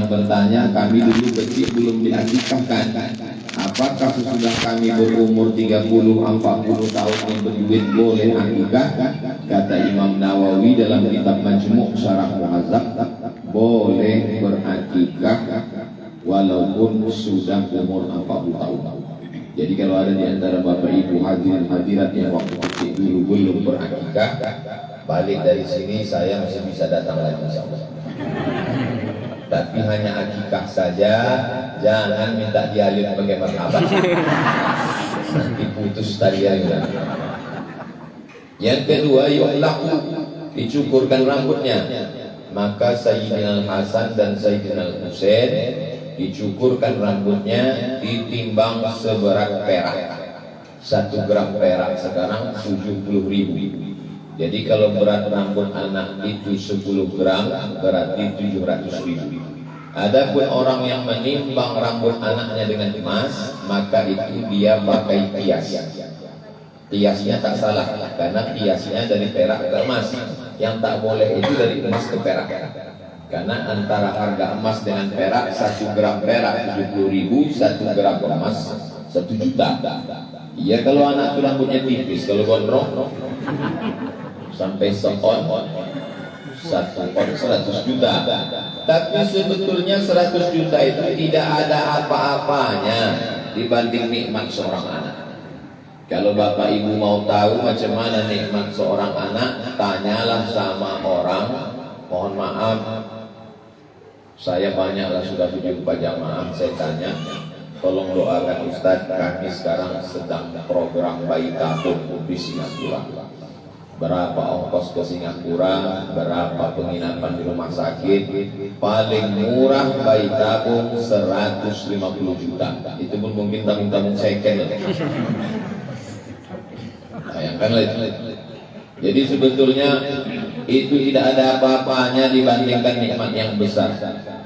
yang bertanya, kami dulu kecil belum diakikahkan. Apakah sesudah kami berumur 30-40 tahun yang berduit boleh akikah? Kata Imam Nawawi dalam kitab Majmu' Syarah Muhazzab, boleh berakikah walaupun sudah umur 40 tahun. Jadi kalau ada di antara bapak ibu hadirin hadirat yang waktu kecil dulu belum berakikah, balik dari sini saya masih bisa datang lagi insyaallah. Tapi hanya akikah saja, jangan minta dialih pakai marhaban. Nanti putus taliannya. Yang kedua, yuhlaku, dicukurkan rambutnya. Maka Sayyidina Hasan dan Sayyidina Husain dicukurkan rambutnya, ditimbang seberat perak. 1 gram perak sekarang 70.000. Jadi kalau berat rambut anak itu 10 gram berarti 700.000. Adapun orang yang menimbang rambut anaknya dengan emas, maka itu dia pakai kias. Kiasnya tak salah, karena kiasnya dari perak ke emas. Yang tak boleh itu dari emas ke perak. Karena antara harga emas dengan perak, 1 gram perak 70.000, 1 gram emas 1 juta. Iya kalau anak itu rambutnya tipis, kalau gondrong sampai seon 100 juta. Tapi sebetulnya 100 juta itu tidak ada apa-apanya dibanding nikmat seorang anak. Kalau bapak ibu mau tahu macam mana nikmat seorang anak, tanyalah sama orang. Mohon maaf, saya banyaklah sudah berjumpa jamaah, saya tanya, tolong doakan Ustadz, kami sekarang sedang program bayi tabung di Singapura. Berapa ongkos ke Singapura, berapa penginapan di rumah sakit, paling murah bayi tabung 150 juta. Itu pun mungkin tabung-tabung second. Bayangkanlah itu. Jadi sebetulnya itu tidak ada apa-apanya dibandingkan nikmat yang besar.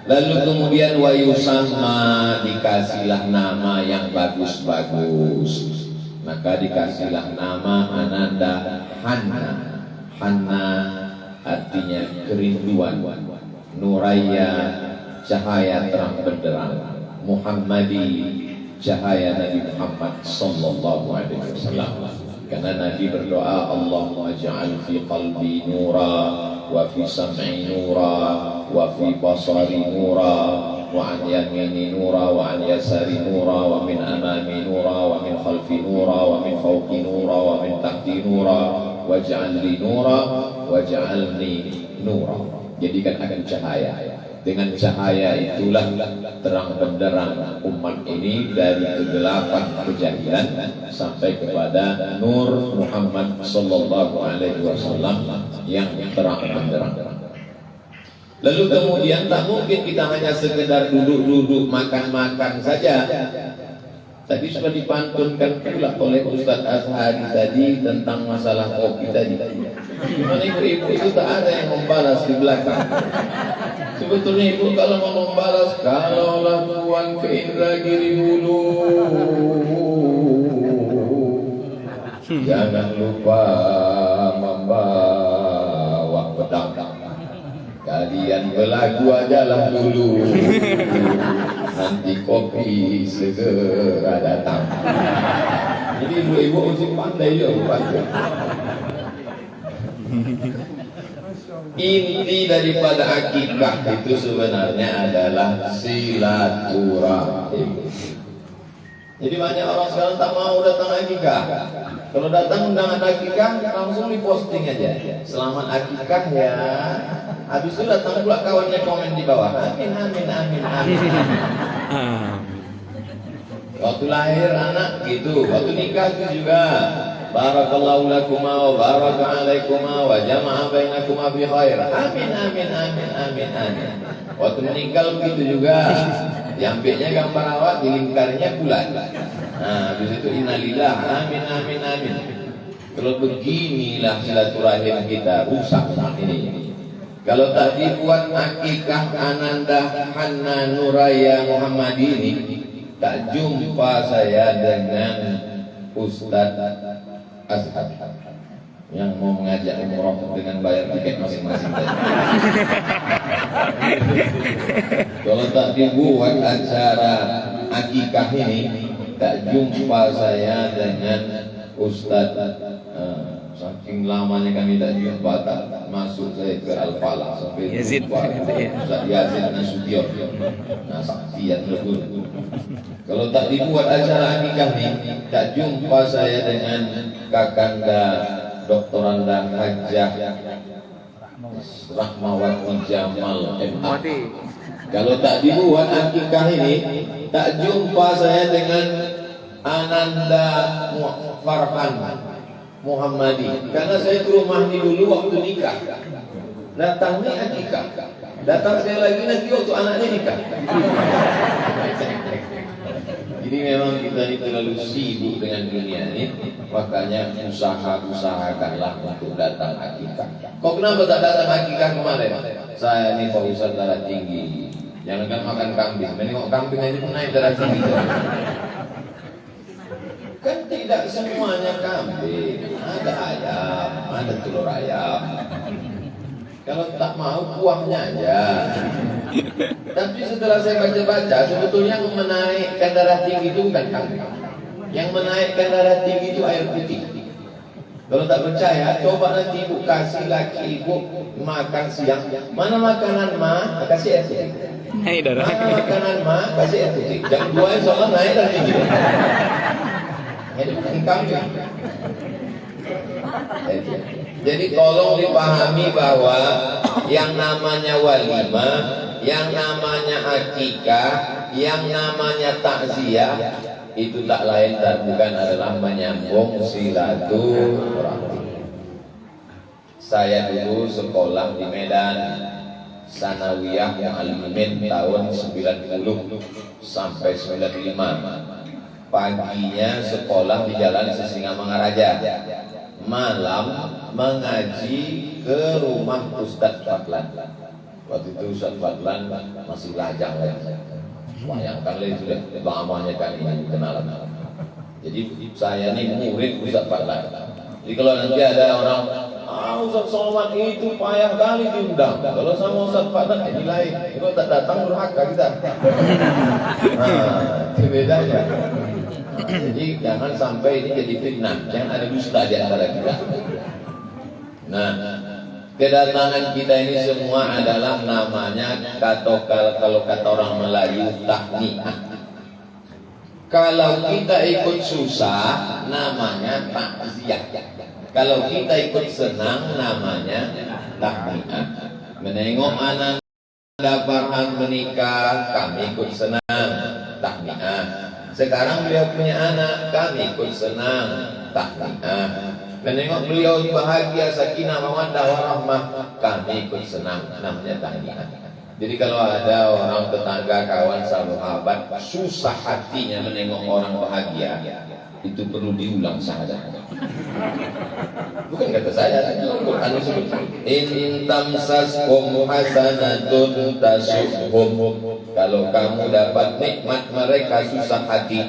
Lalu kemudian wa yusamma, dikasihlah nama yang bagus-bagus. Maka dikasihlah nama Ananda Hanna. Hanna artinya kerinduan, Nuraya cahaya terang benderang, Muhammadi cahaya Nabi Muhammad sallallahu alaihi wasallam. Karena Nabi berdoa, Allahumma ja'al fi qalbi nura, wa fi sam'i nura, wa fi basari nura, wa an yamini nura, wa an yasari nura, wa min amami nura, wa min khalfi nura, wa min fawqi nura, wa min tahti nura, waj'al li nura, waj'alni nura. Jadikan aku cahaya. Dengan cahaya itulah terang benderang umat ini dari kegelapan kejahilan sampai kepada nur Muhammad sallallahu alaihi wasallam yang terang benderang. Lalu kemudian tak mungkin kita hanya sekedar duduk-duduk makan-makan saja. Tadi sudah dipantunkan pula oleh Ustaz Azhari tadi tentang masalah kopi tadi. Mana ibu-ibu itu tak ada yang membalas di belakang. Sebetulnya ibu kalau mau membalas, kalaulah tuan ke Indragiri dulu, jangan lupa membawa pedang. Kalian belagu ajalah dulu, nanti kopi segera datang. Jadi ibu-ibu mesti pandai juga. Inti daripada akikah itu sebenarnya adalah silaturahim. Jadi banyak orang sekarang tak mau datang akikah. Kalau datang undangan akikah langsung diposting aja. Selamat akikah ya. Habis itu datang pula kawannya komen di bawah. Amin amin amin amin. Waktu lahir anak gitu, waktu nikah itu juga. Barakallahu lakuma wa baraka alaikuma wa jama'a bainakuma fi khair. Amin amin amin amin amin. Waktu meninggal begitu juga. Diambilnya gambar awak, dilingkarnya bulan. Nah, habis itu innalillah, amin amin amin. Kalau beginilah silaturahim kita rusak saat ini. Kalau tadi buat akikah Ananda Hanna Nuraya Muhammadi ini, tak jumpa saya dengan Ustaz Azhar yang mau mengajak umroh dengan bayar tiket masing-masing. Kalau dibuat acara akikah ini, tak jumpa saya dengan Ustadz. Saking lamanya kami tak jumpa, tak masuk saya ke Al-Falah sampai Yazid. Ustaz Yazid Nasution. Nah, saksian betul. Kalau tak dibuat acara akikah ni, tak jumpa saya dengan Kakanda Doktoranda Hajjah Rahmawati Jamal MA. Kalau tak dibuat akikah ini, tak jumpa saya dengan Ananda Farhan Muhammadi, karena saya ke rumah ni dulu waktu nikah. Datang ni akikah, datang sekali lagi nanti waktu anaknya nikah. Jadi memang kita ini terlalu sibuk dengan dunia ini, makanya usahakanlah untuk datang akikah. Kok kenapa tak datang akikah kemarin? Saya ini Pak Ustaz darah tinggi, jangankan makan kambing, menengok kambing aja pun naik darah tinggi. Kan tidak semuanya kambing, ada ayam, ada telur ayam. Kalau tak mau kuahnya aja. Tapi setelah saya baca-baca, sebetulnya yang menaikkan darah tinggi itu bukan kambing. Yang menaikkan darah tinggi itu air putih. Kalau tak percaya, coba nanti ibu kasih laki ibu makan siang. Mana makanan ma? Kasih air putih. Naik darah. Mana makanan ma? Kasih air putih. Jam 2 insya Allah naik darah tinggi. Jadi tolong dipahami bahwa yang namanya walimah, yang namanya akikah, yang namanya takziah itu tak lain dan bukan adalah menyambung silaturahmi. Saya dulu sekolah di Medan, Sanawiyah Mu'allimin tahun 90 sampai 95. Paginya sekolah di Jalan Sisingamangaraja, malam mengaji ke rumah Ustadz Fadlan. Waktu itu Ustadz Fadlan masih lajang lagi. Bayangkan sudah lamanya kami kenalan. Jadi saya ini murid Ustadz Fadlan. Jadi kalau nanti ada orang, Ustadz Somad itu payah kali diundang. Kalau sama Ustadz Fadlan ini lain. Kalau tak datang durhaka kita. Nah, itu bedanya. Jadi jangan sampai ini jadi fitnah, jangan ada dusta di antara kita. Nah, kedatangan kita ini semua adalah namanya kalau kata orang Melayu tahniah. Kalau kita ikut susah namanya takziah. Kalau kita ikut senang namanya tahniah. Menengok anak Farhan menikah, kami ikut senang, tahniah. Sekarang beliau punya anak, kami ikut senang, tahniah. Menengok beliau bahagia, sakinah, mawaddah, warahmah, kami ikut senang, namanya tahniah. Jadi kalau ada orang tetangga, kawan, sahabat susah hatinya menengok orang bahagia, itu perlu diulang sahaja. Bukan kata saya, Al-Quran disebut in tamsaskum hasanatun tasuhum. Kalau kamu dapat nikmat mereka susah hati.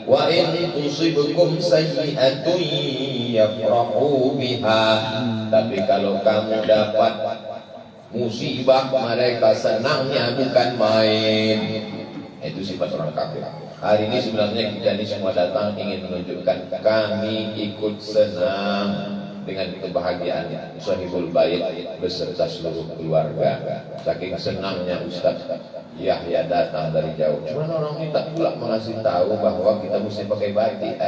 Wa in tusibukum sayyi'atun yafrahu biha. Tapi kalau kamu dapat musibah mereka senangnya bukan main. Itu sifat orang kafir. Hari ini sebenarnya kita ini semua datang ingin menunjukkan kami ikut senang dengan kebahagiaan Sahibul Bait beserta seluruh keluarga. Saking senangnya Ustaz Yahya datang dari jauh. Cuma orang ini tak pula mengasih tahu bahwa kita mesti pakai batik.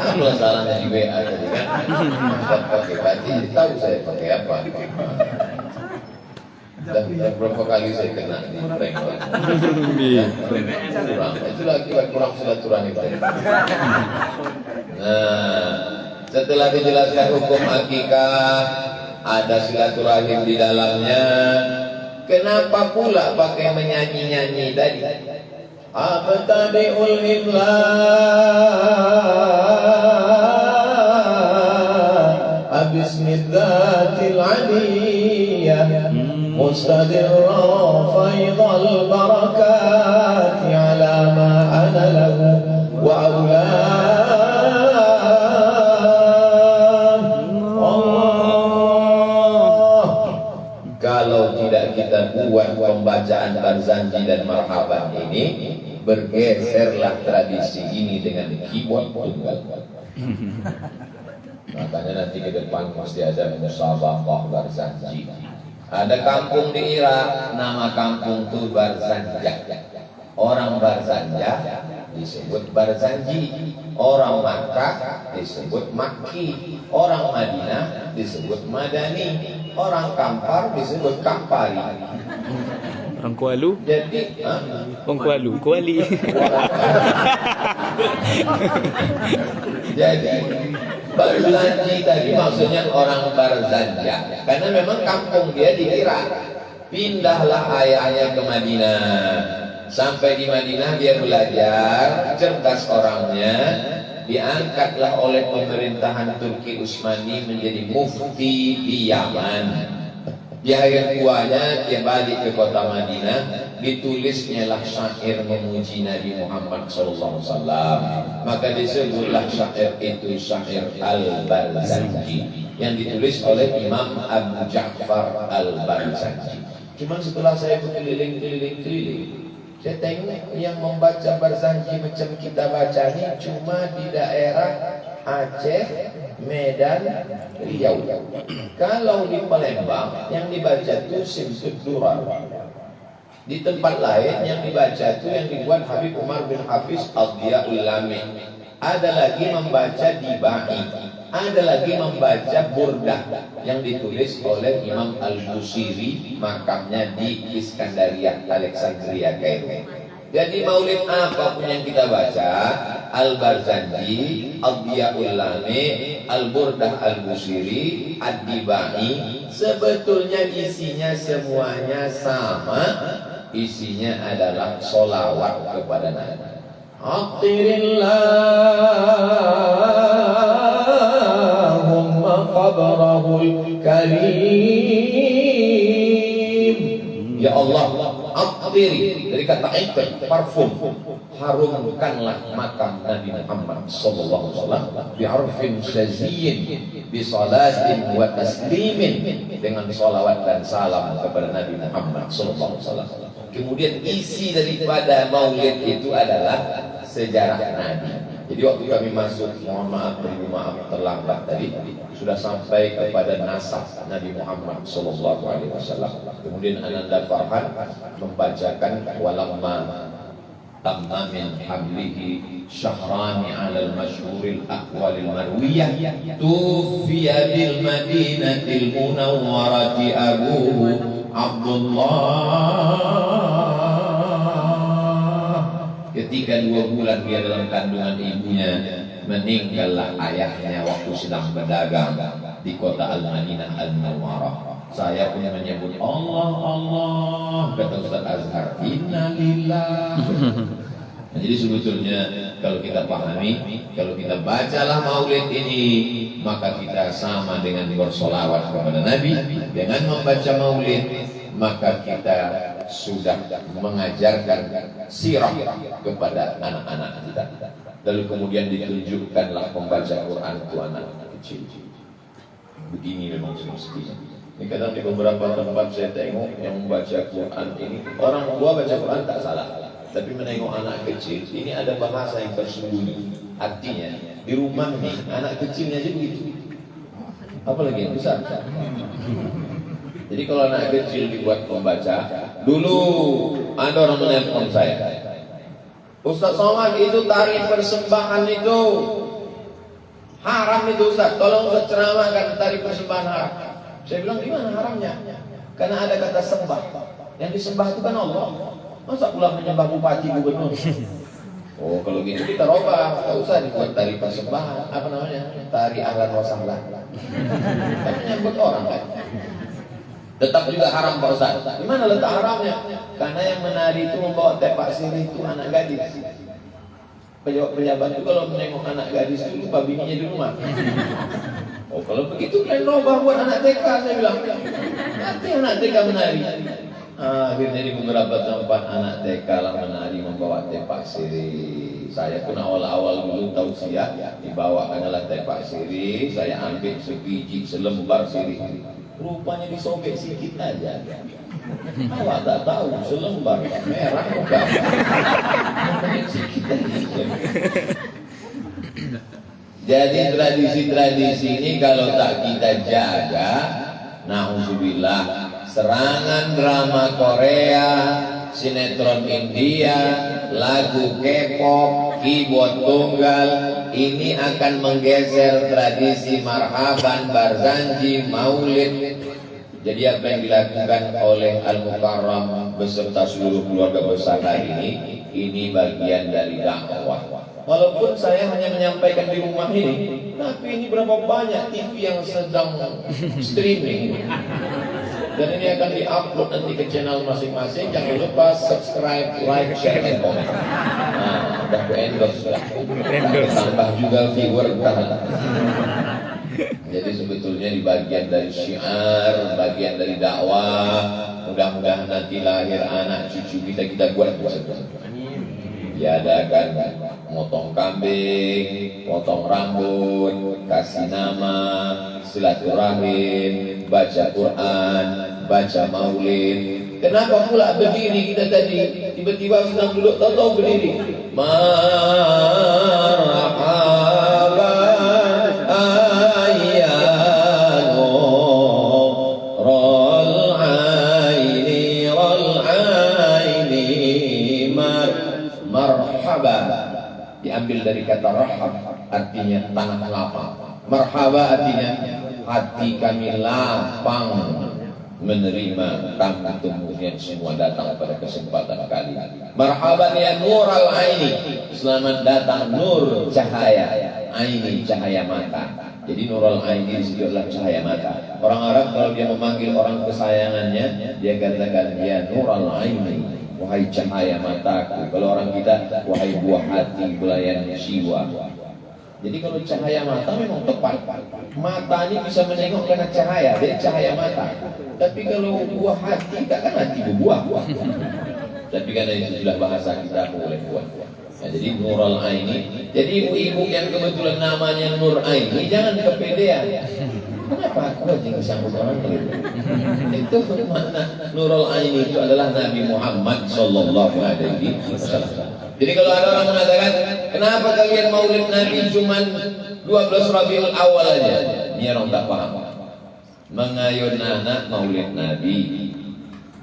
Apa salahnya di WA tadi kan? Ustaz pakai batik, tahu saya pakai apa. Dan berapa kali saya kena di prank. Itulah akibat kurang silaturahmi. Nah, setelah dijelaskan hukum akikah, ada silaturahim di dalamnya. Kenapa pula pakai menyanyi-nyanyi tadi? Abtadi'ul imla bismillatil aliyah مستدرا فيض البركات على ما أنا له وأولاد Allah. Kalau tidak kita buat pembacaan bacaan Barzanji dan Marhaban ini, bergeserlah tradisi ini dengan keyboard tunggal. Makanya nanti ke depan pasti ada musabaqah Barzanji. Ada kampung di Irak, nama kampung itu Barzanjah. Orang Barzanjah disebut Barzanji. Orang Makkah disebut Makki. Orang Madinah disebut Madani. Orang Kampar disebut Kampari. Orang Kuala. Jadi, Orang Kuali. jadi Barzanji tadi maksudnya orang Barzanjah, karena memang kampung dia di Irak. Pindahlah ayahnya ke Madinah. Sampai di Madinah dia belajar, cerdas orangnya, diangkatlah oleh pemerintahan Turki Utsmani menjadi mufti di Yaman. Di akhir tuanya dia balik ke kota Madinah, ditulisnya lah syair memuji Nabi Muhammad SAW. Maka disebutlah syair itu syair Al-Barzanji yang ditulis oleh Imam Abu Ja'far Al-Barzanji. Cuma setelah saya berkeliling-keliling, saya tengok yang membaca Barzanji macam kita baca ini cuma di daerah Aceh, Medan, Riau. Kalau di Palembang yang dibaca itu Simtud Durar. Di tempat lain yang dibaca itu yang dibuat Habib Umar bin Hafiz Ad-Diyaul Lami. Ada lagi membaca Dibai. Ada lagi membaca Burdah yang ditulis oleh Imam Al-Busiri, makamnya di Iskandariah, Alexandria, Kairo. Jadi maulid apapun yang kita baca, Al-Barzanji, Ad-Diyaul Lami, Al-Burdah Al-Busiri, Ad-Dibai, sebetulnya isinya semuanya sama. Isinya adalah solawat kepada Nabi. Aqtirillahumma qabrahul karim. Ya Allah, aqtiri dari kata iqtir, parfum. Harumkanlah makam Nabi Muhammad sallallahu alaihi wasallam bi'arfin syaziyyin bi salatin wa taslimin, dengan salawat dan salam kepada Nabi Muhammad sallallahu alaihi wasallam. Kemudian isi daripada maulid itu adalah sejarah Nabi. Jadi waktu kami masuk, mohon maaf, beri maaf terlambat tadi, sudah sampai kepada nasab Nabi Muhammad sallallahu alaihi wasallam. Kemudian Ananda Farhan membacakan walamma tamma min hamlihi syahrani 'alal masyhuril aqwalil marwiyah tufiya bil madinatil munawwarati abuhu Abdullah. Ketika 2 bulan dia dalam kandungan ibunya, meninggallah ayahnya waktu sedang berdagang di kota Al-Madinah Al-Munawwarah. Saya pun menyebut Allah, Allah, kata Ustaz Azhar, innalillah. Nah, jadi sebetulnya kalau kita pahami, kalau kita bacalah maulid ini, maka kita sama dengan bersolawat kepada Nabi. Dengan membaca maulid, maka kita sudah mengajarkan sirah kepada anak-anak kita. Lalu kemudian ditunjukkanlah pembaca Quran itu anak kecil. Begini memang semestinya. Ini kadang di beberapa tempat saya tengok yang membaca Quran ini, orang tua baca Quran tak salah, tapi menengok anak kecil, ini ada bahasa yang tersembunyi. Artinya di rumah nih anak kecilnya aja begitu, apalagi yang besar. Jadi kalau anak kecil dibuat pembaca, dulu ada orang menelpon saya, Ustaz Somad, itu tari persembahan itu haram itu Ustaz, tolong Ustaz ceramahkan tari persembahan haram. Saya bilang, gimana haramnya? Karena ada kata sembah. Yang disembah itu kan Allah. Masa pula menyembah bupati, gubernur? Oh, kalau gitu kita robah. Tak usah dibuat tari persembahan. Apa namanya? Tari ahlan wa sahlan. Tapi menyambut orang kan? Tetap juga haram Pak Ustaz. Gimana letak haramnya? Karena yang menari itu membawa tepak sirih itu anak gadis. Pejabat itu kalau menengok anak gadis itu lupa bininya di rumah. Oh, kalau begitu kalian robah buat anak TK, saya bilang. Nanti anak TK menari. Akhirnya di beberapa tempat anak TK lah menari membawa tepak sirih. Saya pun awal-awal dulu tausiah, dibawakanlah tepak sirih. Saya ambil sebiji selembar sirih. Rupanya disobek sedikit aja. Awak tak tahu selembar merah bukan. Jadi tradisi-tradisi ini kalau tak kita jaga, na'udzubillah, serangan drama Korea, sinetron India, lagu K-pop, keyboard tunggal, ini akan menggeser tradisi marhaban, barzanji, maulid. Jadi apa yang dilakukan oleh Al-Mukarram beserta seluruh keluarga besar ini bagian dari dakwah. Walaupun saya hanya menyampaikan di rumah ini, tapi ini berapa banyak TV yang sedang streaming. Dan ini akan diupload nanti ke channel masing-masing. Jangan lupa subscribe, like, share, dan komen. Nah, udah ke endorse lah. Tambah juga viewer tahan. Jadi sebetulnya di bagian dari syiar, bagian dari dakwah. Mudah-mudahan nanti lahir anak cucu kita buat diadakan motong kambing, potong rambut, kasih nama, silaturahim, baca Quran, baca maulid. Kenapa pula berdiri kita tadi? Tiba-tiba sedang duduk, tahu-tahu berdiri. Marhaban ayyanu rol aini marhaban. Diambil dari kata rahab, artinya tanah lapang. Marhaba artinya hati kami lapang menerima tamu-tamu yang semua datang pada kesempatan kali. Marhaban ya nur al-aini, selamat datang nur cahaya aini, cahaya mata. Jadi nur al-aini disebut adalah cahaya mata. Orang Arab kalau dia memanggil orang kesayangannya, dia katakan ya nur al-aini, wahai cahaya mataku. Kalau orang kita, wahai buah hati, belayan jiwa. Jadi kalau cahaya mata memang tepat. Mata ini bisa menengok karena cahaya, dia cahaya mata. Tapi kalau buah hati, takkan hati berbuah. Tapi karena itu sudah bahasa kita boleh buat. Nah, jadi Nurul Aini. Jadi ibu-ibu yang kebetulan namanya Nur Aini, jangan kepedean. Kenapa aku aja disambut orang lain? Itu mana Nurul Aini itu adalah Nabi Muhammad Sallallahu Alaihi Wasallam. Jadi kalau ada orang mengatakan, kenapa kalian maulid Nabi cuma 12 Rabiul Awal aja? Ini orang tak paham. Mengayun anak maulid Nabi,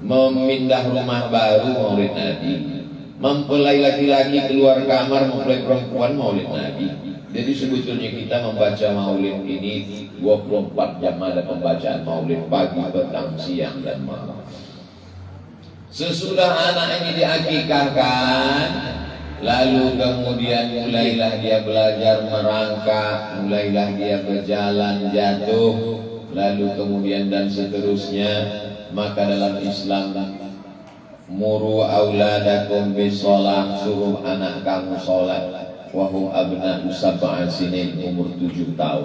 memindah rumah baru maulid Nabi, mempelai laki-laki keluar kamar mempelai perempuan maulid Nabi. Jadi sebetulnya kita membaca maulid ini 24 jam ada pembacaan maulid, pagi, petang, siang, dan malam. Sesudah anak ini diakikahkan, lalu kemudian mulailah dia belajar merangkak, mulailah dia berjalan jatuh, lalu kemudian dan seterusnya. Maka dalam Islam, muru auladakum bisolah, suruh anak kamu sholat, wahum abna'u sab'a sinin, umur 7 tahun.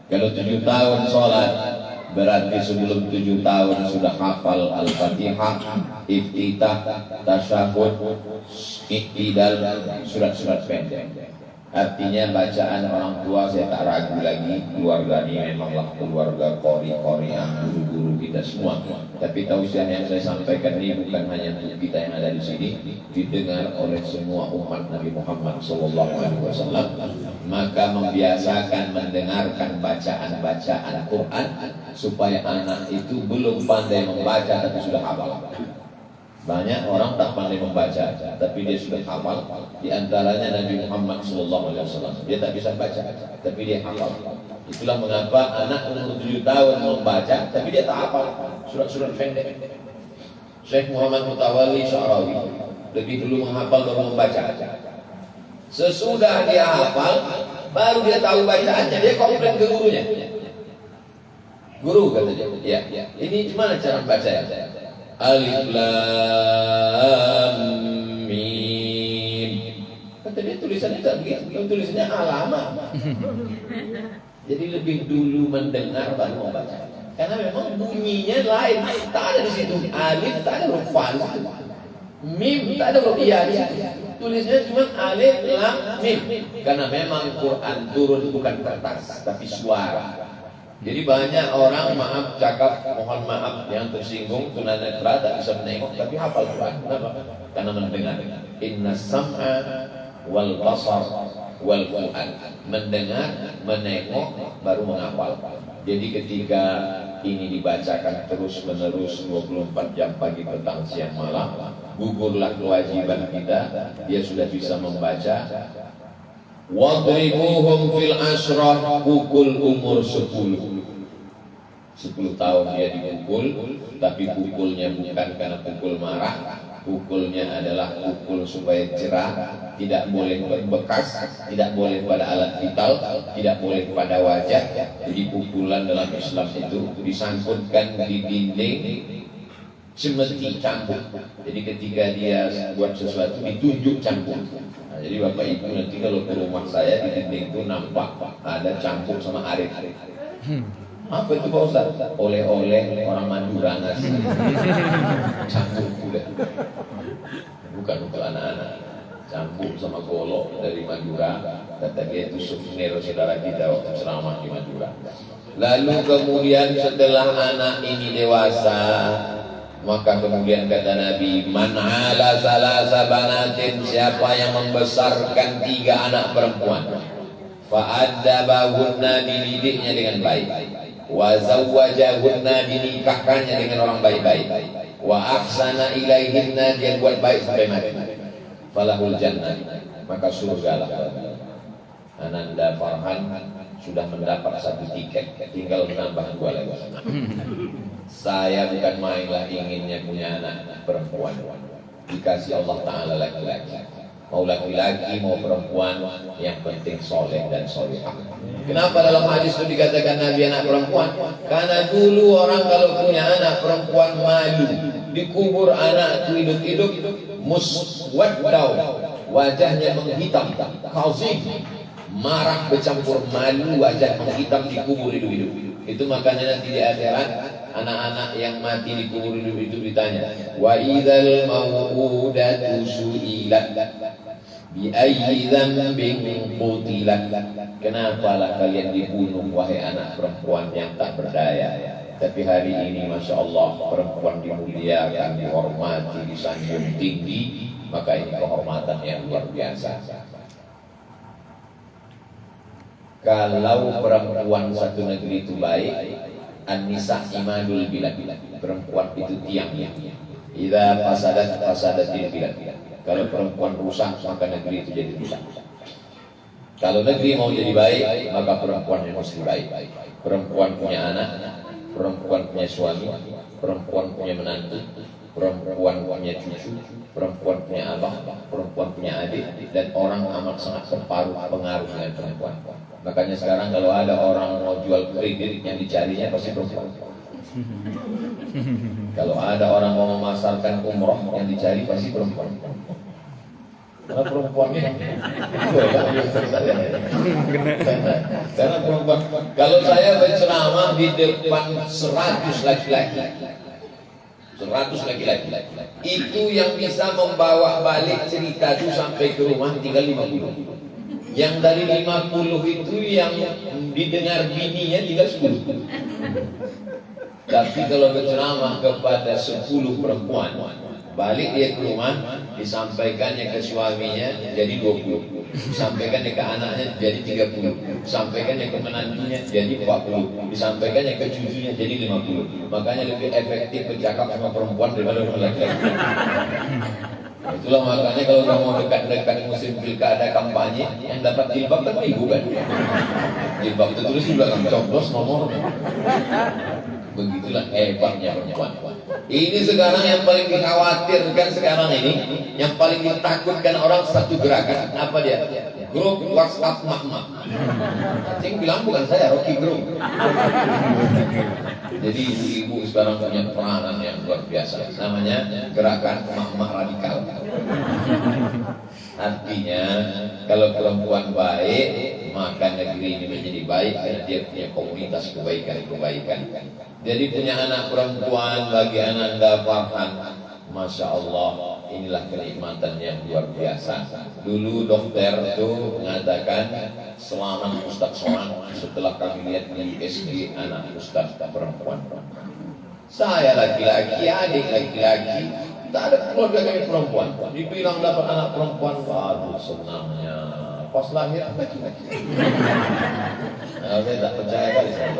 Kalau 7 tahun sholat, berarti sebelum 7 tahun sudah hafal Al-Fatihah, iftitah, tasyahud, iktidal, surat-surat pendek. Artinya bacaan orang tua saya tak ragu lagi, keluarga ini memanglah keluarga kori-kori yang guru-guru kita semua. Tapi tausiah yang saya sampaikan ini bukan hanya untuk kita yang ada di sini, didengar oleh semua umat Nabi Muhammad SAW. Maka membiasakan mendengarkan bacaan-bacaan Quran supaya anak itu belum pandai membaca tapi sudah hafal. Banyak orang tak pandai membaca, tapi dia sudah hafal. Di antaranya Nabi Muhammad SAW. Dia tak bisa baca, tapi dia hafal. Itulah mengapa anak umur 7 tahun membaca, tapi dia tak hafal surat-surat pendek. Syekh Muhammad Mutawalli Sya'rawi lebih dulu menghafal baru membaca. Sesudah dia hafal, baru dia tahu bacaannya, dia komplain ke gurunya. Guru kata dia, ya, ini gimana cara baca ya? Alif Lam Mim. Kata dia tulisannya tak begitu, tulisannya alama. Jadi lebih dulu mendengar baru membaca. Karena memang bunyinya lain, tak ada di situ alif, tak ada huruf fa, mim tak ada huruf iya di situ. Tulisnya cuma alif lam mim. Karena memang Quran turun bukan kertas tapi suara. Jadi banyak orang maaf cakap mohon maaf yang tersinggung tunanetra tak bisa menengok tapi hafal Quran. Kenapa? Karena mendengar. Inna sam'a wal basar wal fu'ad. Mendengar, menengok, baru menghafal. Jadi ketika ini dibacakan terus menerus 24 jam pagi, petang, siang, malam, gugurlah kewajiban kita. Dia sudah bisa membaca. Wadribuhum fil asrah, pukul umur 10 tahun dia dipukul, tapi pukulnya bukan karena pukul marah, pukulnya adalah pukul supaya cerah, tidak boleh berbekas, tidak boleh pada alat vital, tidak boleh pada wajah. Jadi pukulan dalam Islam itu disangkutkan di dinding semesti cambuk. Jadi ketika dia buat sesuatu ditunjuk cambuk. Nah, jadi Bapak Ibu nanti kalau ke rumah saya di dinding itu nampak ada cambuk sama arit. Apa itu Pak Ustaz? Oleh-oleh orang Madura ngasih. Cambuk udah. Bukan untuk anak-anak. Cambuk sama golok dari Madura. Kata dia itu souvenir saudara kita waktu ceramah di Madura. Lalu kemudian setelah anak ini dewasa, maka kemudian kata Nabi, man ala salasa banatin, siapa yang membesarkan 3 anak perempuan, fa'addabahunna, dididiknya dengan baik, wa zawwajahunna, dinikahkannya dengan orang baik-baik, wa ahsana ilaihinna, dia buat baik sampai mati, falahul jannah, maka surgalah. Ananda Farhan sudah mendapat 1 tiket, tinggal menambah 2 lagi. Saya bukan mainlah inginnya punya anak perempuan, dikasih Allah Ta'ala laki-laki. Mau laki-laki mau perempuan, yang penting soleh dan solehah. Kenapa dalam hadis itu dikatakan Nabi anak perempuan? Karena dulu orang kalau punya anak perempuan malu, dikubur anak itu hidup-hidup, muswaddau, wajahnya menghitam, kauzim, marah bercampur malu, wajah menghitam, dikubur hidup-hidup. Itu makanya nanti di akhirat anak-anak yang mati dikubur hidup itu ditanya, wa idzal mau'udatu su'ilat bi ayyi dzambin qutilat, kenapalah kalian dibunuh wahai anak perempuan yang tak berdaya. Tapi hari ini Masya Allah, perempuan dimuliakan, dihormati, disanjung tinggi, maka ini kehormatan yang luar biasa. Kalau perempuan satu negeri itu baik, an-nisa imadul bilad, perempuan itu tiangnya. Idza fasadatil bilad, kalau perempuan rusak maka negeri itu jadi rusak. Kalau negeri mau jadi baik, maka perempuan yang mesti baik. Perempuan punya anak, perempuan punya suami, perempuan punya menantu, perempuan punya cucu, perempuan punya abah, perempuan punya adik, dan orang amat sangat pengaruh dengan perempuan. Makanya sekarang kalau ada orang mau jual kredit, yang dicarinya pasti perempuan. Kalau ada orang mau memasarkan umroh, yang dicari pasti perempuan. Karena perempuannya karena perempuan. Kalau saya berceramah di depan 100 laki-laki, 100 laki-laki, itu yang bisa membawa balik cerita itu sampai ke rumah tinggal 50. Yang dari 50 itu yang didengar bininya tinggal 10. Tapi kalau berceramah kepada 10 perempuan, balik dia ke rumah, disampaikannya ke suaminya jadi 20, disampaikannya ke anaknya jadi 30, disampaikannya ke menantunya jadi 40, disampaikannya ke cucunya jadi 50. Makanya lebih efektif bercakap sama perempuan daripada sama laki-laki. Itulah makanya kalau kamu mau dekat-dekat musim pilkada kampanye, yang dapat jilbab kan ibu kan. Jilbab itu tulis di belakang, coblos nomor. Begitulah hebatnya perempuan. Ini sekarang yang paling dikhawatirkan sekarang ini, yang paling ditakutkan orang satu gerakan. Apa dia? Grup WhatsApp mak-mak. Yang bilang bukan saya, Rocky Group. Jadi ibu-ibu sekarang punya peranan yang luar biasa. Namanya gerakan mak-mak radikal. Artinya kalau perempuan baik, maka negeri ini menjadi baik karena dia punya komunitas kebaikan-kebaikan. Jadi punya anak perempuan bagi Ananda Farhan, Masya Allah, inilah kenikmatan yang luar biasa. Dulu dokter tuh mengatakan selama Ustaz Somad, setelah kami lihat di SD anak Ustaz perempuan. Saya laki-laki, adik laki-laki, tak ada keluarga kami perempuan. Dibilang dapat anak perempuan, waduh senangnya. Pas lahir laki-laki. Nah, saya tak percaya kali saya.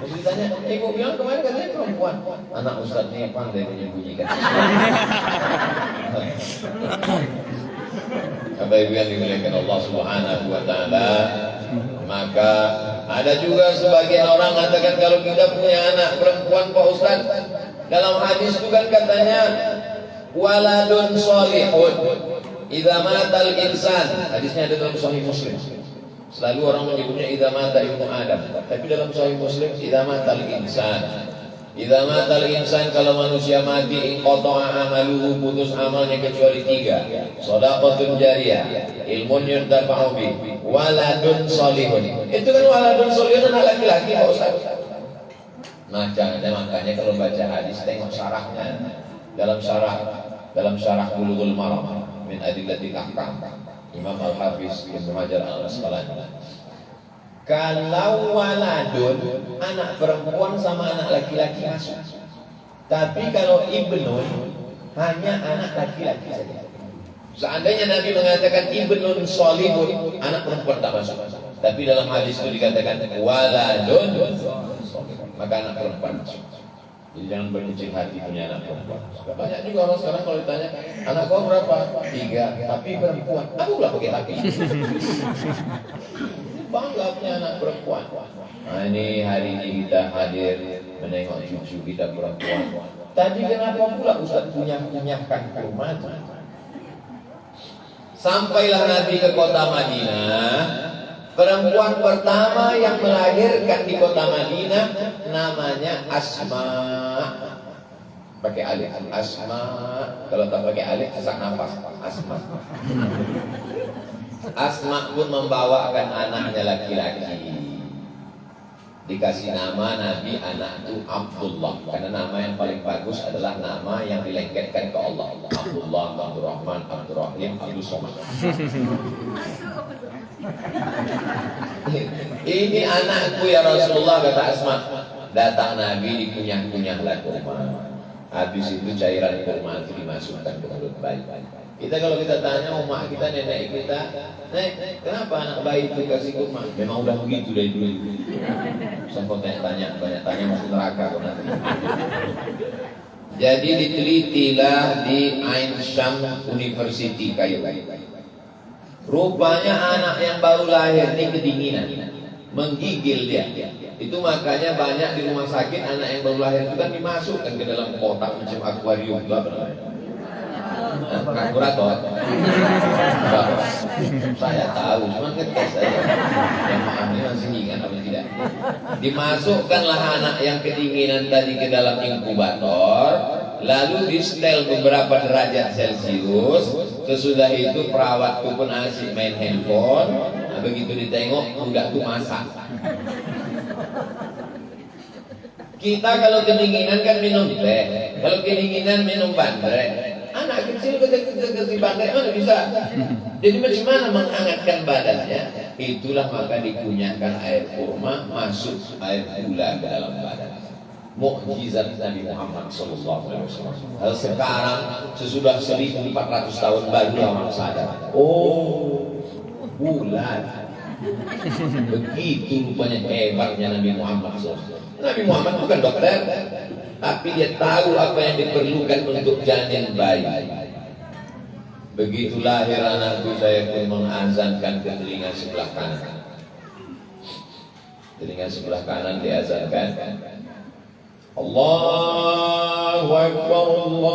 Terus ditanya, ibu bilang kemarin katanya perempuan. Anak Ustaz ini pandai menyembunyikan. Bapak Ibu yang dimuliakan Allah Subhanahu wa taala, maka ada juga sebagian orang mengatakan kalau kita punya anak perempuan Pak Ustaz, dalam hadis itu kan katanya waladun sholihun idza matal insan. Hadisnya ada dalam Sahih Muslim. Selalu orang menyebutnya idza mata ibnu Adam, tapi dalam Sahih Muslim idza matal insan. Idza matal insan, kalau manusia mati inqata'a amaluhu, putus amalnya kecuali 3. Shadaqatun jariyah, ilmun yuntafa'u bih, waladun sholihun. Itu kan waladun sholihun anak laki-laki Pak Ustaz. Makanya kalau baca hadis tengok syarahnya. Dalam syarah Bulughul Maram min Adillatil Ahkam, Imam Al-Hafiz Ibnu Hajar Al-Asqalani. Kalau waladun, anak perempuan sama anak laki-laki masuk. Tapi kalau ibnun, hanya anak laki-laki saja. Seandainya Nabi mengatakan ibnun sholihun, anak perempuan tak masuk. Tapi dalam hadis itu dikatakan waladun, maka anak perempuan masuk. Jadi jangan berkecil hati punya anak perempuan. Banyak juga orang sekarang kalau ditanya, anak kau berapa? 3, tapi perempuan. Aku lah pakai laki. Bangga punya anak perempuan. Nah, ini hari ini kita hadir menengok cucu kita perempuan. Tadi kenapa pula Ustaz punyakan kurma? Sampailah Nabi ke kota Madinah. Perempuan pertama yang melahirkan di kota Madinah namanya Asma. Pakai alif, Asma. Kalau tak pakai alif, sesak nafas. Asma. Asma pun membawakan anaknya laki-laki. Dikasih nama Nabi anak itu Abdullah, karena nama yang paling bagus adalah nama yang dilengketkan ke Allah. Abdullah, Abdurrahman, Abdurrahim, Abdul Somad. Ini anakku ya Rasulullah, kata Asma. Datang Nabi dikunyah-kunyahlah kurma. Habis itu cairan kurma itu dimasukkan ke mulut bayi. Kita kalau kita tanya umat kita, nenek kita, Nek, kenapa anak bayi itu kasih kurma? Memang udah begitu dari dulu. Sampai tanya masuk neraka kok nanti. Jadi ditelitilah di Ain Shams University Kairo. Rupanya anak yang baru lahir ini kedinginan, menggigil dia. Itu makanya banyak di rumah sakit anak yang baru lahir itu kan dimasukkan ke dalam kotak macam akuarium itu apa namanya? Kurator. Saya tahu, cuma ngetes saja. Yang mahamnya masih ingat apa tidak? Dimasukkanlah anak yang kedinginan tadi ke dalam inkubator, lalu di setel beberapa derajat Celcius. Sesudah itu perawat itu pun asik main handphone. Nah, begitu ditengok, budak itu masak. Kita kalau kedinginan kan minum teh, kalau kedinginan minum bandrek. Anak kecil kasih bandrek mana bisa? Jadi macam mana menghangatkan badannya? Itulah maka dikunyahkan air kurma, masuk air gula ke dalam badan. Mukjizat Nabi Muhammad SAW. Sekarang sesudah 1400 tahun baru orang sadar. Oh, bulan. Begitu rupanya hebatnya Nabi Muhammad SAW. Nabi Muhammad bukan dokter, tapi dia tahu apa yang diperlukan untuk janin bayi. Begitu lahir anakku, saya pun mengazankan ke telinga sebelah kanan. Telinga sebelah kanan diazankan, Allahu Akbar, Allahu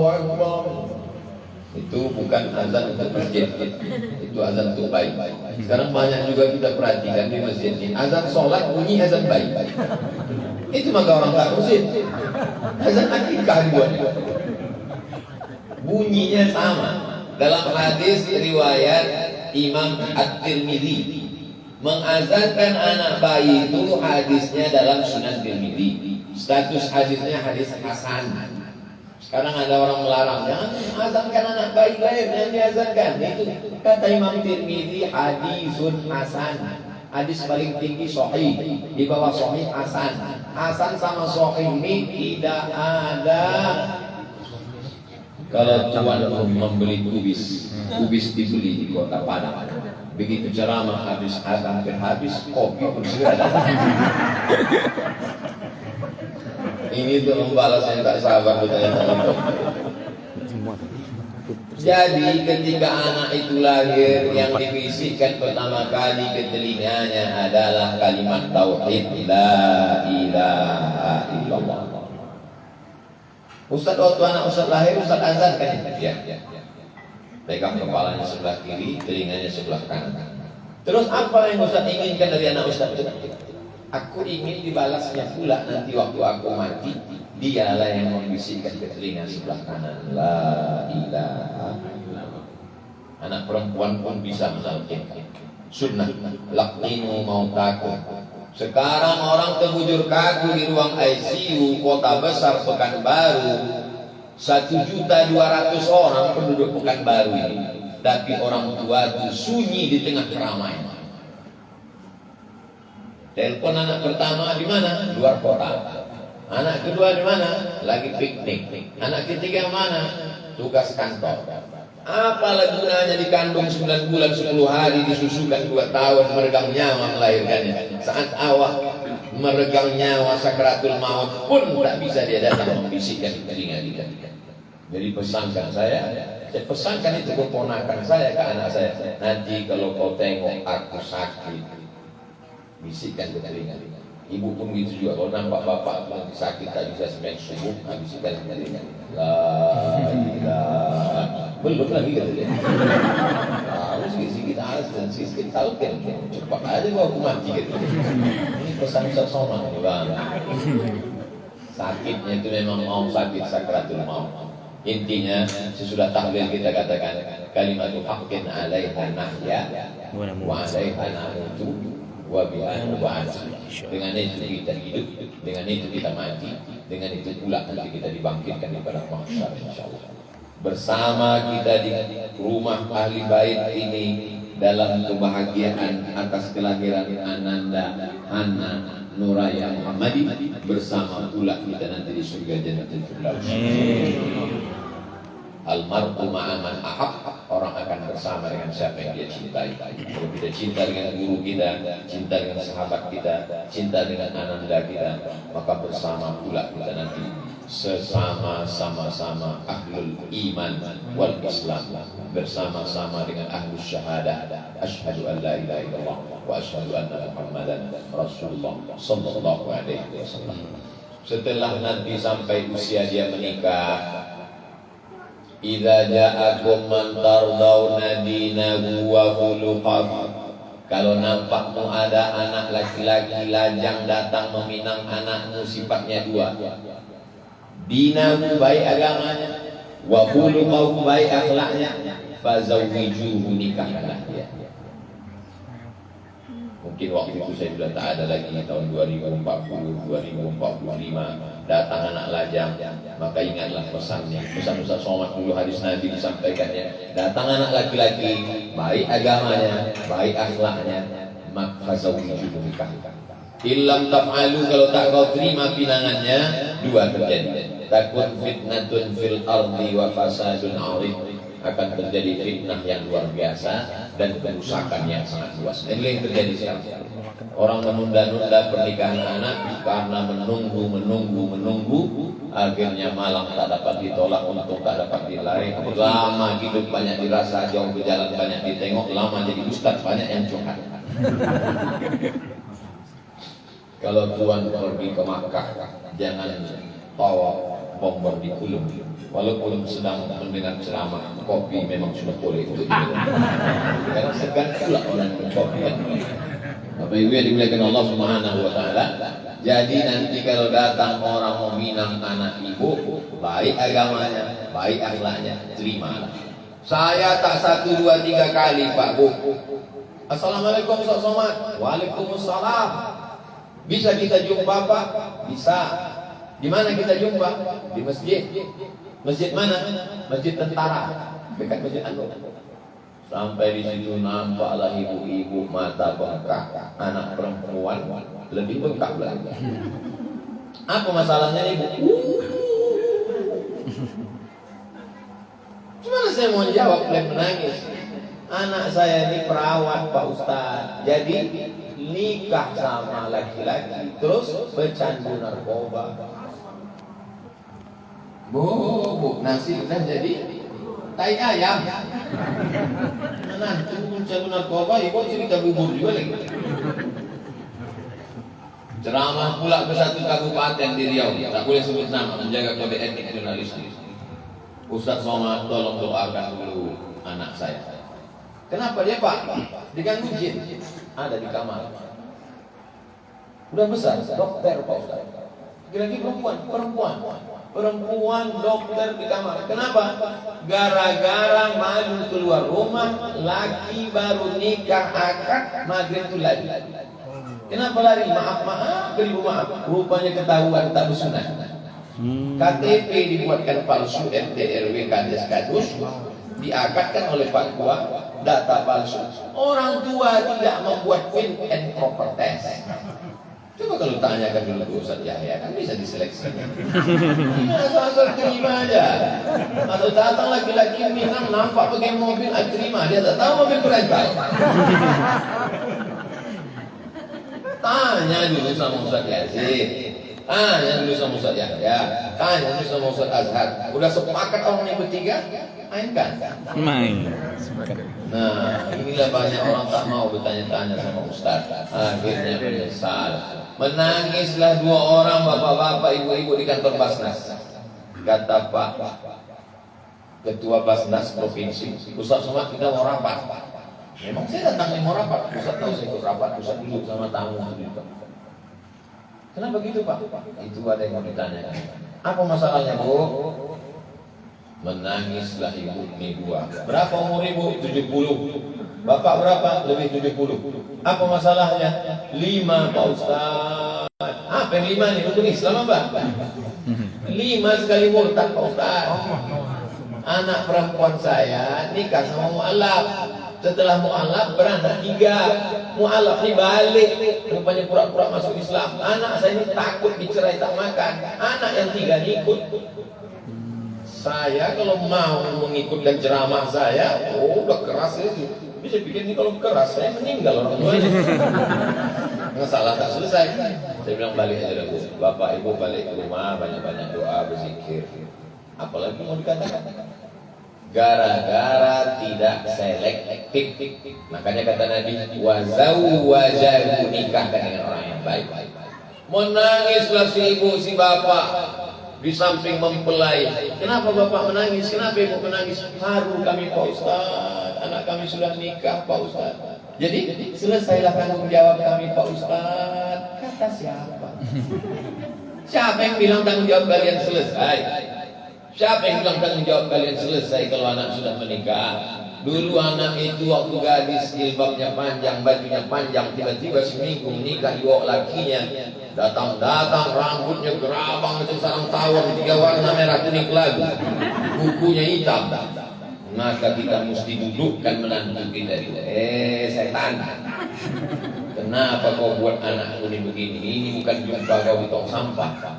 Akbar. Itu bukan azan untuk masjid, itu azan untuk bayi. Sekarang banyak juga kita perhatikan di masjid ini, azan sholat bunyi azan bayi. Itu maka orang tak muslim. Azan akikah buat. Bunyinya sama. Dalam hadis riwayat Imam At-Tirmidzi Mengazankan anak bayi itu hadisnya dalam Sunan Tirmidzi. Status hadisnya hadis hasan. Sekarang ada orang melarang, jangan azankan anak bayi lahir, jangan diazankan. Itu kata Imam Tirmidzi hadisun hasan. Hadis paling tinggi sahih, di bawah sahih hasan. Hasan sama sahih ini tidak ada. Kalau tuan membeli kubis dibeli di kota Padang. Begitu ceramah habis hampir habis, kopi pun sudah datang. Ini tuh membalas yang tak sabar betulnya. Jadi ketika anak itu lahir, yang dibisikkan pertama kali ke telinganya adalah kalimat tauhid, la ilaha illallah. Ustaz, waktu anak Ustaz lahir, Ustaz azan kan? Ya. Pegang kepalanya sebelah kiri, telinganya sebelah kanan. Terus apa yang Ustaz inginkan dari anak Ustaz? Aku ingin dibalasnya pula nanti waktu aku mati. Dialah yang membisikkan ke telinga sebelah kanan, la ilaha illallah. Anak perempuan pun bisa menalkinkan sunnah, laqinu mautakum. Sekarang orang terbujur kaku di ruang ICU kota besar Pekanbaru, 1.200.000 orang penduduk Pekanbaru ini, tapi orang tua itu sunyi di tengah keramaian. Telepon anak pertama di mana? Luar kota. Anak kedua di mana? Lagi piknik. Anak ketiga mana? Tugas kantor. Apalah gunanya dikandung 9 bulan 10 hari, disusukan 2 tahun, meregang nyawa melahirkannya. Saat awal meregang nyawa sakratul maut pun tak bisa dia datang membisikkan di telinga kita. Jadi pesankan saya pesankan itu ke ponakan saya, ke anak saya. Nanti kalau kau tengok aku sakit, bisikkan ke telinga. Ibu pun gitu juga, kalau nampak bapak lagi sakit tak bisa sembahyang subuh, bisikkan ke telinga. La ilaha, belum lagi kata dia. Sikit-sikit azan, sikit talqin, cepat aja gua aku mati gitu. Ini pesan sesama nih bang. Sakitnya itu memang mau sakit sakratul maut. Intinya sesudah tahlil kita katakan kalimatul haqqin 'alaiha nahya wa 'alaiha namutu wa biha nub'ats. Dengan itu kita hidup, dengan itu kita mati, dengan itu pula nanti kita dibangkitkan di padang mahsyar insyaallah. Bersama kita di rumah ahli bait ini dalam kebahagiaan atas kelahiran Ananda Hana Nuraya Muhammadi, bersama pula kita nanti di surga Jannatul Firdaus. Almar'u ma'aman ahab, orang akan bersama dengan siapa yang dia cintai. Kalau kita cinta dengan guru kita, cinta dengan sahabat kita, cinta dengan ananda kita, maka bersama pula kita nanti sama-sama ahlul iman wal islam, bersama-sama dengan ahlus syahadah, asyhadu an la ilaha illallah wa asyhadu anna muhammadan rasulullah sallallahu alaihi wasallam. Setelah nanti sampai usia dia menikah, idza ja'akum man tardawna dinahu wa khuluqahu, kalau nampakmu ada anak laki-laki lajang datang meminang anakmu, sifatnya 2, dinahu baik agamanya, wa khuluqahu baik akhlaknya, fazawwijuhu, nikahkanlah dia. Mungkin waktu itu saya sudah tak ada lagi, tahun 2040, 2045 datang anak lajang, maka ingatlah pesannya, pesan Ustaz Somad dulu hadis Nabi disampaikannya, datang anak laki-laki baik agamanya, baik akhlaknya, maka zawwijuhu, nikahkan. Illam taf'alu, kalau tak kau terima pinangannya, 2 terjadi. Takun fitnatun fil ardi wa fasadun 'arid, akan terjadi fitnah yang luar biasa dan kerusakan yang sangat luas. Ini yang terjadi sekarang. Orang menunda-nunda pernikahan anak karena menunggu, akhirnya malam tak dapat ditolak, untung tak dapat diraih. Lama hidup banyak dirasa, jauh berjalan banyak ditengok, lama jadi ustaz banyak yang curhat. Kalau tuan pergi ke Makkah, jangan tawaf bomber di kulum. Walaupun sedang mendengar ceramah, kopi memang sudah boleh untuk diminum. Karena segan pula orang kopi. Bapak Ibu yang dimuliakan Allah Subhanahu wa taala. Jadi nanti kalau datang orang meminang anak ibu, baik agamanya, baik akhlaknya, terima. Saya tak 1, 2, 3 kali Pak Bu Assalamualaikum Ustaz Somad. Waalaikumsalam. Bisa kita jumpa Pak? Bisa. Di mana kita jumpa? Di masjid. Masjid mana? Masjid tentara. Dekat Masjid Anur. Sampai di situ nampaklah ibu-ibu mata bengkak, anak perempuan lebih bengkak lagi. Apa masalahnya ibu? Gimana saya mau jawab dan menangis? Anak saya ini perawat Pak Ustaz. Jadi nikah sama laki-laki, terus bercandu narkoba. Bu, nasi udah jadi tai ayam. Menantu bercandu narkoba, ibu cerita bubur juga lagi. Ceramah pula ke satu kabupaten di Riau, tak boleh sebut nama, menjaga kode etik jurnalistik. Ustaz Somad, tolong doakan dulu anak saya. Kenapa dia Pak? Diganggu jin. Ada di kamar. Udah besar, dokter Pak Ustaz. Lagi perempuan dokter di kamar. Kenapa? Gara-gara malu keluar rumah, laki baru nikah akad maghrib itu lari. Kenapa lari? Maaf, beribu maaf. Rupanya ketahuan tak bersunat. KTP dibuatkan palsu, RT RW Kades Kadus diakadkan oleh Pak Tua, data palsu. Orang tua tidak membuat fit and proper test. Coba kalau tanyakan dulu ke Ustaz Yahya, kan bisa diseleksi. Asal-asal terima aja. Atau datang laki-laki Minang nampak pakai mobil, terima, dia tak tahu mobil berantai. Tanya dulu sama Ustaz Yazid, tanya dulu sama Ustaz Yahya, tanya dulu sama Ustaz Azhar. Udah sepakat orang yang bertiga, mainkan. Main. Nah, inilah banyak orang tak mau bertanya-tanya sama Ustaz. Akhirnya menyesal. Menangislah dua orang bapak-bapak, ibu-ibu di kantor Basnas. Kata Pak Ketua Basnas Provinsi, Ustaz Somad, kita mau rapat. Memang saya datang mau rapat. Ustaz tahu saya ikut rapat, Ustaz duduk sama tamu gitu. Kenapa gitu Pak? Itu ada yang mau ditanyakan. Apa masalahnya Bu? Menangislah ibu ini dua. Berapa umur ibu? 70. Bapak berapa? Lebih 70. Apa masalahnya? 5 Pak Ustaz. Apa yang 5 nih? Untuk Islam apa? 5 sekali murtad Pak Ustaz. Anak perempuan saya nikah sama mu'alaf. Setelah mu'alaf beranak 3. Mu'alaf ini balik, rupanya pura-pura masuk Islam. Anak saya ini takut dicerai tak makan. Anak yang 3 ikut. Saya kalau mau mengikutkan ceramah saya, udah keras itu. Bisa pikir ini kalau keras saya meninggal orang tua. Masalah tak selesai. Saya bilang balik aja Bu. Bapak Ibu balik ke rumah, banyak-banyak doa, berzikir. Apalagi mau dikatakan? Gara-gara tidak selektif. Makanya kata Nabi, wazawwajahu, nikahkan dengan orang yang baik. Menangislah si ibu si bapak di samping mempelai. Kenapa bapak menangis? Kenapa ibu menangis? Haru kami Pak Ustaz, anak kami sudah nikah Pak Ustaz. Jadi selesailah tanggung jawab kami Pak Ustaz. Kata siapa? Siapa yang bilang tanggung jawab kalian selesai? Siapa yang bilang tanggung jawab kalian selesai kalau anak sudah menikah? Dulu anak itu waktu gadis, jilbabnya panjang, bajunya panjang, tiba-tiba seminggu menikah dibawa lakinya. Datang-datang rambutnya gerabang macam sarang tawon, 3 warna merah kuning kelabu, kukunya hitam. Maka kita mesti dudukkan menantu kita. Setan, kenapa kau buat anakku ini begini? Ini bukan jumpa kau di tong sampah.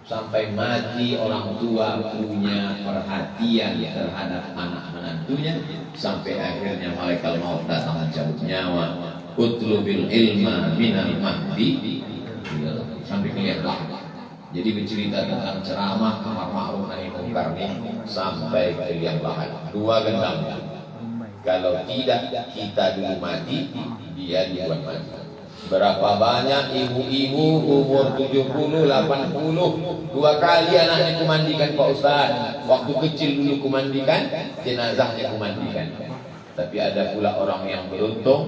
Sampai mati orang tua punya perhatian terhadap anak menantunya, sampai akhirnya malaikat maut datang mencabut nyawa. Utlubil ilma minal mahdi, sampai kelihatan. Jadi bercerita tentang ceramah amar ma'ruf nahi munkar ini sampai kelihatan. 2 gendam. Kalau tidak kita dulu mati, dia dibuat mati. Berapa banyak ibu-ibu umur 70, 80, 2 kali anaknya kumandikan Pak Ustaz. Waktu kecil dulu kumandikan, jenazahnya kumandikan. Tapi ada pula orang yang beruntung,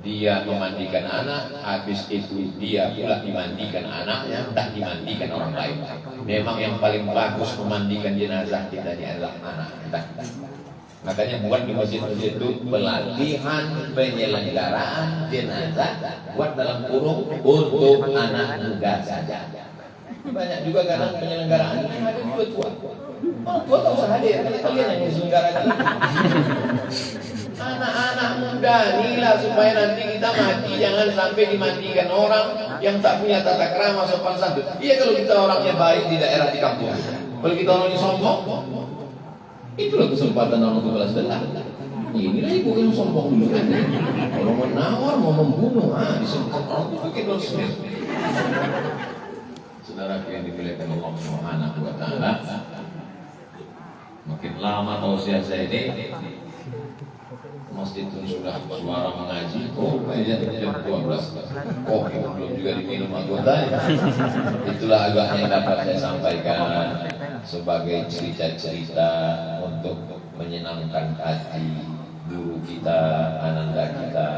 dia memandikan anak, habis itu dia pula dimandikan anaknya, tak dimandikan orang lain. Memang yang paling bagus memandikan jenazah kita adalah anak kita. Makanya buat di masjid-masjid itu pelatihan penyelenggaraan jenazah buat dalam kurung untuk anak muda saja. Banyak juga kadang penyelenggaraan yang ada juga tua. Orang tua tak usah hadir, kalian yang menyelenggarakan. Anak-anak muda inilah supaya nanti kita mati jangan sampai dimatikan orang yang tak punya tata krama sopan santun. Iya kalau kita orangnya baik di daerah di kampung. Kalau kita orangnya sombong, itulah kesempatan orang itu balas dendam. Inilah ibu yang sombong dulu kan. Kalau mau nawar, mau membunuh, disebut orang itu bikin dosa. Saudara yang dipilihkan Allah Subhanahu wa Ta'ala, makin lama tausiah saya ini, masjid itu sudah suara mengaji, jam 12 kopi belum juga diminum anggota. Itulah agaknya yang dapat saya sampaikan sebagai cerita-cerita untuk menyenangkan hati guru kita, ananda kita.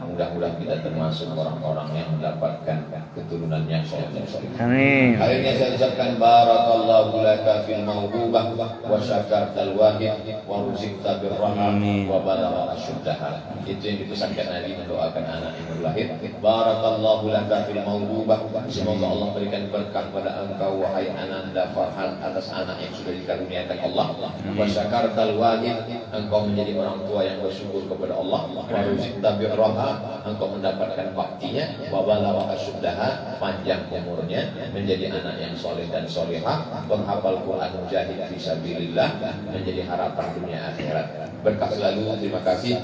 Mudah-mudahan kita termasuk orang-orang yang mendapatkan keturunan yang soleh. Amin. Akhirnya saya ucapkan barakallahu laka fil mawhubah wa syakartal wahid wa ruzikta birrahmah wa balagha asyuddaha. Itu yang dipesankan Nabi mendoakan anak yang berlahir. Barakallahu laka fil mawhubah. Semoga Allah berikan berkah pada engkau wahai ananda Farhan atas anak yang sudah dikaruniakan Allah. Wa syakartal wahid, engkau menjadi orang tua yang bersyukur kepada Allah. Wa ruzikta birrahmah, engkau mendapatkan baktinya. Wa balagha asyuddaha, panjang umurnya, menjadi anak yang soleh dan solehah, penghafal Quran, mujahid fisabilillah, menjadi harapan dunia akhirat. Berkah selalu, terima kasih.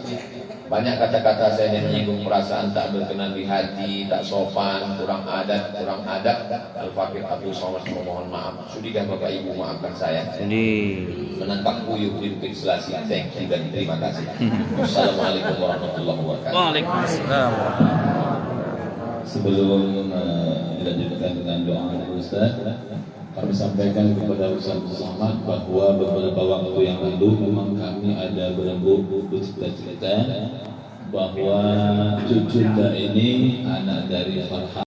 Banyak kata-kata saya yang menyinggung perasaan tak berkenan di hati, tak sopan, kurang adat, kurang adab. Al-Fakir Abdul Somad memohon maaf. Sudikah Bapak Ibu maafkan saya? Menangkap puyuh di Bukit Selasi. Thank you dan terima kasih. Wassalamualaikum warahmatullahi wabarakatuh. Waalaikumsalam. Sebelum dilanjutkan dengan doa dari Ustaz, kami sampaikan kepada Ustaz Muhammad bahwa beberapa waktu yang lalu memang kami ada berembuk cerita-cerita bahwa cucu kita ini anak dari Farhan.